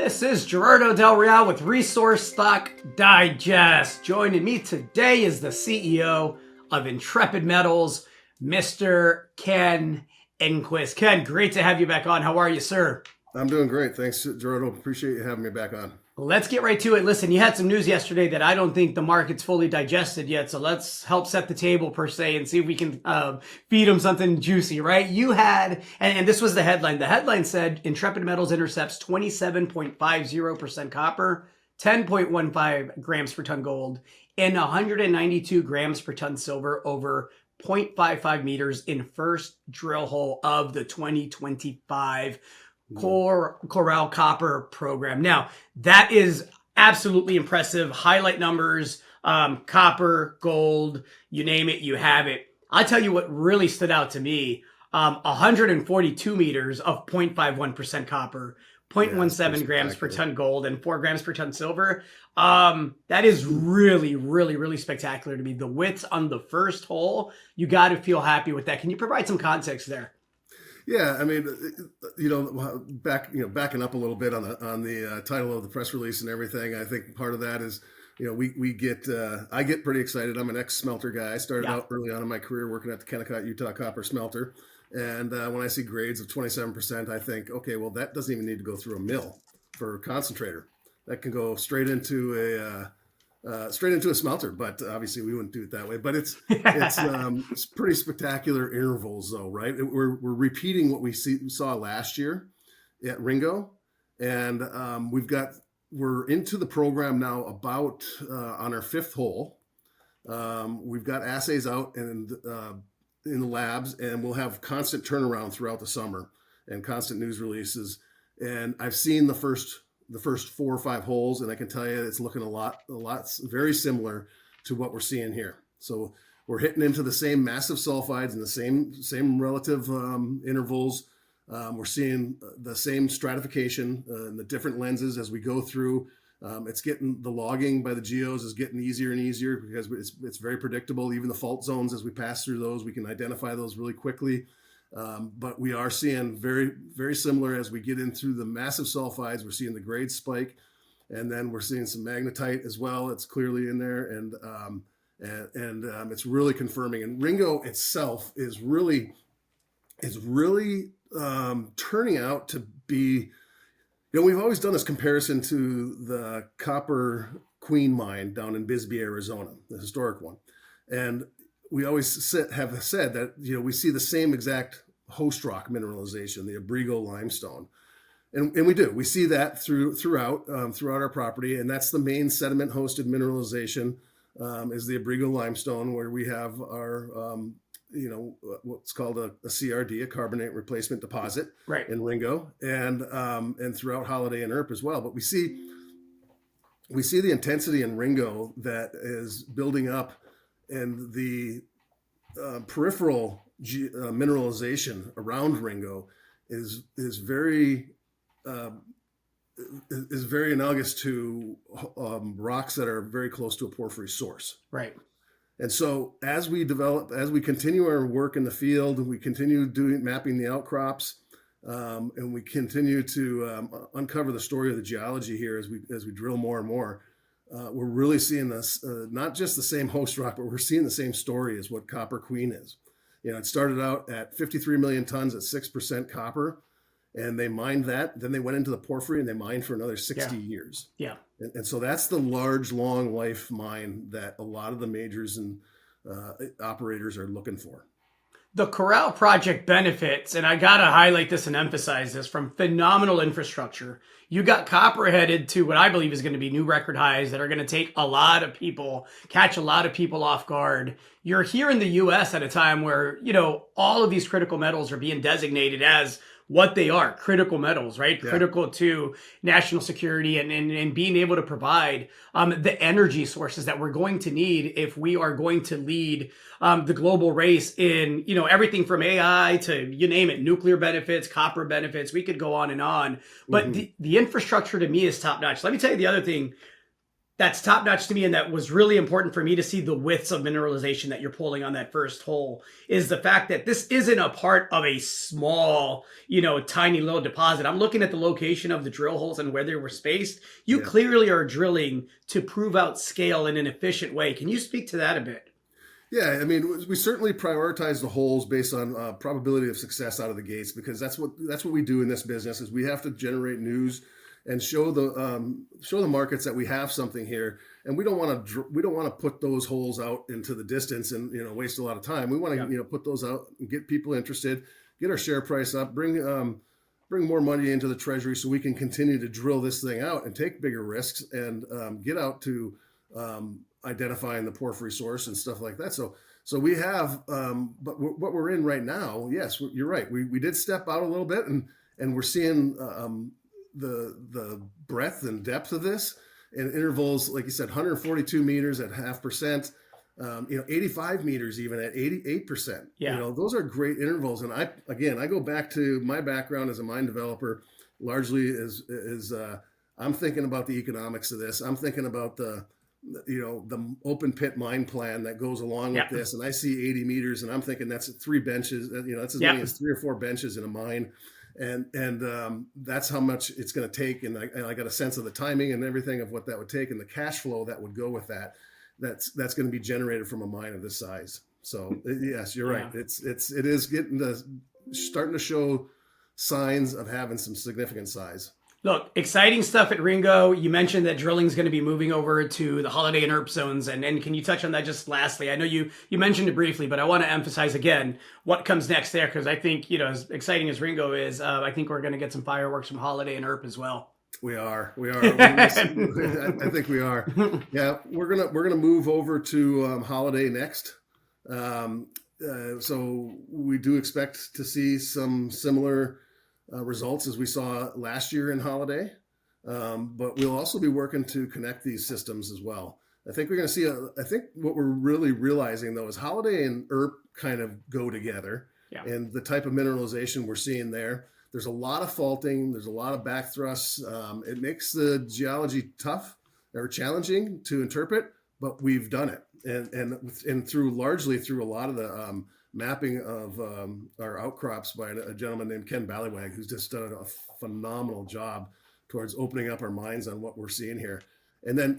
This is Gerardo Del Real with Resource Stock Digest. Joining me today is the CEO of Intrepid Metals, Mr. Ken Engquist. Ken, great to have you back on. How are you, sir? I'm doing great. Thanks, Gerardo. Appreciate you having me back on. Let's get right to it. Listen, you had some news yesterday that I don't think the market's fully digested yet. So let's help set the table per se and see if we can feed them something juicy, right? You had, and this was the headline. The headline said Intrepid Metals intercepts 27.50% copper, 10.15 grams per ton gold, and 192 grams per ton silver over 0.55 meters in first drill hole of the 2025 Corral Copper program. Now, that is absolutely impressive. Highlight numbers, copper, gold, you name it, you have it. I'll tell you what really stood out to me. 142 meters of 0.51% copper, 0.17 grams per ton gold, and 4 grams per ton silver. That is really, really, really spectacular to me. The widths on the first hole, you got to feel happy with that. Can you provide some context there? Yeah, I mean, backing up a little bit on the title of the press release and everything. I think part of that is, I get pretty excited. I'm an ex-smelter guy. I started out early on in my career working at the Kennecott, Utah Copper Smelter, and when I see grades of 27%, I think, okay, well, that doesn't even need to go through a mill for a concentrator. That can go straight into a smelter, but obviously we wouldn't do it that way. But it's pretty spectacular intervals, though, right? We're repeating what we saw last year at Ringo, and we're into the program now about on our fifth hole. We've got assays out and in the labs, and we'll have constant turnaround throughout the summer and constant news releases. And I've seen the first 4 or 5 holes, and I can tell you it's looking a lot very similar to what we're seeing here. So we're hitting into the same massive sulfides and the same relative intervals. We're seeing the same stratification in the different lenses as we go through. It's getting the logging by the geos is getting easier and easier because it's very predictable. Even the fault zones, as we pass through those, we can identify those really quickly. But we are seeing very, very similar as we get in through the massive sulfides. We're seeing the grade spike, and then we're seeing some magnetite as well. It's clearly in there, and it's really confirming. And Ringo itself is really turning out to be. We've always done this comparison to the Copper Queen mine down in Bisbee, Arizona, the historic one, and we always have said that, we see the same exact host rock mineralization, the Abrigo limestone. And we do. We see that throughout our property. And that's the main sediment hosted mineralization is the Abrigo limestone, where we have our, what's called a CRD, a carbonate replacement deposit, right, in Ringo, and throughout Holiday and Earp as well. But we see the intensity in Ringo that is building up, and the peripheral mineralization around Ringo is very analogous to rocks that are very close to a porphyry source. Right. And so as we continue our work in the field, we continue mapping the outcrops, and we continue to uncover the story of the geology here as we drill more and more. We're really seeing this, not just the same host rock, but we're seeing the same story as what Copper Queen is. It started out at 53 million tons at 6% copper, and they mined that. Then they went into the porphyry and they mined for another 60 years. Yeah. And so that's the large, long life mine that a lot of the majors and operators are looking for. The Corral project benefits, and I got to highlight this and emphasize this, from phenomenal infrastructure. You got copper headed to what I believe is going to be new record highs that are going to catch a lot of people off guard. You're here in the U.S. at a time where, all of these critical metals are being designated as what they are, critical metals, right? Yeah. Critical to national security and being able to provide the energy sources that we're going to need if we are going to lead the global race in, everything from AI to, you name it, nuclear benefits, copper benefits. We could go on and on. But the infrastructure to me is top notch. Let me tell you the other thing. that's top notch to me, and that was really important for me to see the widths of mineralization that you're pulling on that first hole, is the fact that this isn't a part of a small, tiny little deposit. I'm looking at the location of the drill holes and where they were spaced. You clearly are drilling to prove out scale in an efficient way. Can you speak to that a bit? Yeah, I mean, we certainly prioritize the holes based on probability of success out of the gates, because that's what we do in this business. Is we have to generate news and show the markets that we have something here, and we don't want to put those holes out into the distance and waste a lot of time. We want to put those out and get people interested, get our share price up, bring more money into the treasury so we can continue to drill this thing out and take bigger risks and get out to identifying the porphyry source and stuff like that. So we have, but what we're in right now, yes, you're right. We did step out a little bit, and we're seeing the breadth and depth of this in intervals, like you said, 142 meters at 0.5%, 85 meters even at 88%. Yeah. Those are great intervals. And I go back to my background as a mine developer, largely is I'm thinking about the economics of this. I'm thinking about the open pit mine plan that goes along with this. And I see 80 meters and I'm thinking that's 3 benches, that's as many as 3 or 4 benches in a mine. And that's how much it's going to take. And I got a sense of the timing and everything of what that would take and the cash flow that would go with that. That's going to be generated from a mine of this size. So yes, you're right. It is starting to show signs of having some significant size. Look, exciting stuff at Ringo. You mentioned that drilling is going to be moving over to the Holiday and Earp zones. And can you touch on that just lastly? I know you mentioned it briefly, but I want to emphasize again what comes next there, because I think, as exciting as Ringo is, I think we're going to get some fireworks from Holiday and Earp as well. We are. I think we are. Yeah, we're gonna move over to Holiday next. So we do expect to see some similar results as we saw last year in Holiday, but we'll also be working to connect these systems as well. I think we're going to see I think what we're really realizing though is Holiday and Earp kind of go together, and the type of mineralization we're seeing there. There's a lot of faulting. There's a lot of back thrusts. It makes the geology tough or challenging to interpret, but we've done it, and largely through a lot of the mapping of our outcrops by a gentleman named Ken Ballywag, who's just done a phenomenal job towards opening up our minds on what we're seeing here. And then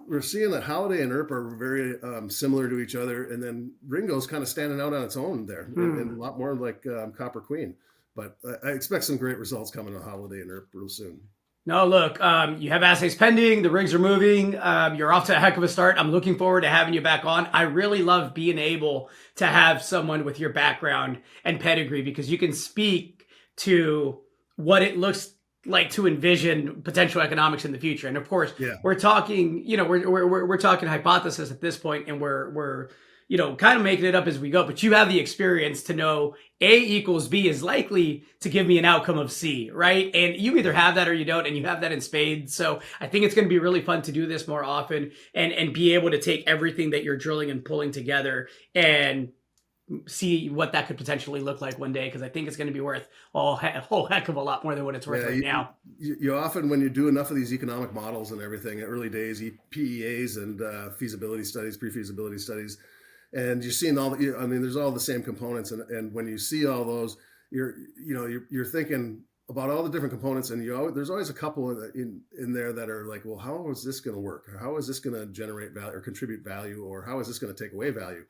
we're seeing that Holiday and Earp are very similar to each other, and then Ringo's kind of standing out on its own there, and a lot more like Copper Queen. But I expect some great results coming to Holiday and Earp real soon. No, look, you have assays pending. The rigs are moving. You're off to a heck of a start. I'm looking forward to having you back on. I really love being able to have someone with your background and pedigree, because you can speak to what it looks like to envision potential economics in the future. And of course, we're talking, we're talking hypothesis at this point, and we're kind of making it up as we go, but you have the experience to know A equals B is likely to give me an outcome of C, right? And you either have that or you don't, and you have that in spades. So I think it's going to be really fun to do this more often and be able to take everything that you're drilling and pulling together and see what that could potentially look like one day, because I think it's going to be worth a whole heck of a lot more than what it's worth right now. You often, when you do enough of these economic models and everything, early days, PEAs and feasibility studies, pre-feasibility studies, and you're seeing there's all the same components. And when you see all those, you're thinking about all the different components, and there's always a couple in there that are like, well, how is this going to work? Or how is this going to generate value or contribute value? Or how is this going to take away value?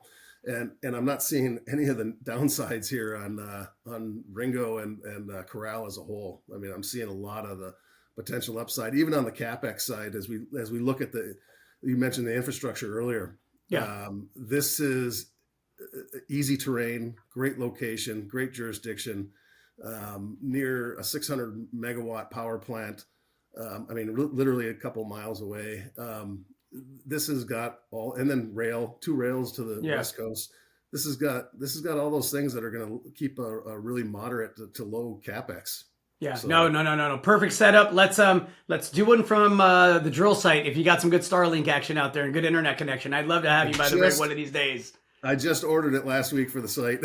And I'm not seeing any of the downsides here on Ringo and Corral as a whole. I mean, I'm seeing a lot of the potential upside, even on the CapEx side, as we look at you mentioned the infrastructure earlier. Yeah. This is easy terrain, great location, great jurisdiction, near a 600 megawatt power plant. Literally a couple miles away. This has got and then 2 rails to the West Coast. This has got all those things that are going to keep a really moderate to low CapEx. Yeah. So, no. Perfect setup. Let's do one from the drill site. If you got some good Starlink action out there and good internet connection, I'd love to have you by the way one of these days. I just ordered it last week for the site.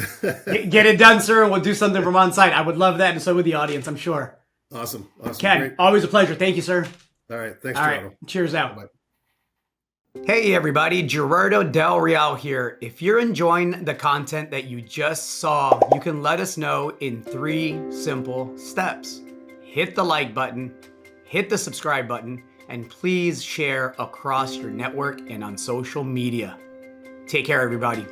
Get it done, sir, and we'll do something from on site. I would love that, and so would the audience, I'm sure. Awesome. Ken, great. Always a pleasure. Thank you, sir. All right. Thanks, All Toronto. right. Cheers out. Bye. Hey everybody, Gerardo Del Real here. If you're enjoying the content that you just saw, you can let us know in 3 simple steps. Hit the like button, hit the subscribe button, and please share across your network and on social media. Take care, everybody.